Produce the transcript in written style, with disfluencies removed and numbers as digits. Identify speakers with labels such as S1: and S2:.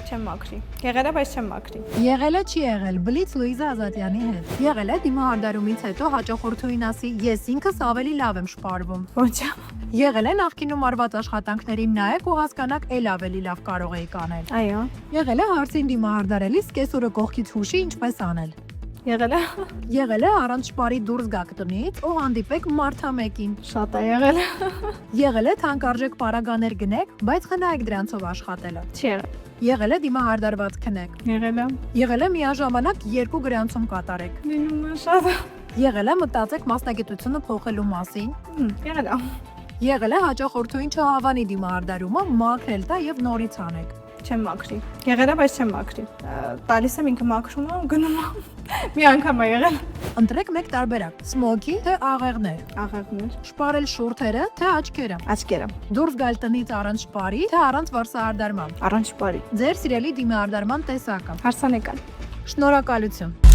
S1: չեմ մաքրի։ Եղել է, բայց չեմ մաքրի։
S2: Եղել է չի եղել, Բլից Լուիզա Ազատյանի հետ։ Եղել է դիմահարդարումից հետո հաճախորդուին ասի, ես ինքս ավելի լավ եմ շպարվում։
S1: Ոչ։
S2: Եղել են նախկինում արված աշխատանքներին նայեք ու հասկանաք էլ ավելի լավ կարող էիք անել։
S1: Այո։
S2: Եղել է հարցին դիմահարդարելիս կեսուրը կողքից հուշի ինչպես անել։
S1: Եղել է։
S2: Եղել է առանց շպարի դուրս գաք տնից ու հանդիպեք մարդամեկին։
S1: Շատ է եղել։
S2: Եղել է թանկարժեք պարագաներ գնեք, բայց խնայեք դրանցով աշխատելը։
S1: Չի եղել։
S2: Եղել է դիմահարդարված քնեք։
S1: Եղել է։
S2: Եղել է միաժամանակ 2 գրանցում կատարեք։
S1: Լինում է շատ։
S2: Եղել է մտածեք մասնագիտությունը փոխելու մասին։
S1: Եղել է։
S2: Եղել է հաճախորդուին չհավանի դիմահարդարումը մաքրել տա եւ նորից անեք։
S1: Չեմ մաքրի։ Եղել է, բայց չեմ մաքրի։ Տալիս եմ ինքը մաքրում եմ, գնում եմ։ Մի անգամ է եղել։
S2: Ընտրեք մեկ տարբերակ՝ սմոքի թե աղեղներ։
S1: Աղեղներ։
S2: Շպարել շուրթերը թե աչքերը։
S1: Աչքերը։
S2: Դուրս գալ տնից առանց շպարի թե առանց վարսահարդարման։
S1: Առանց շպարի։
S2: Ձեր սիրելի դիմահարդարման տեսակը։
S1: Հարսանեկան։
S2: Շնորհակալություն։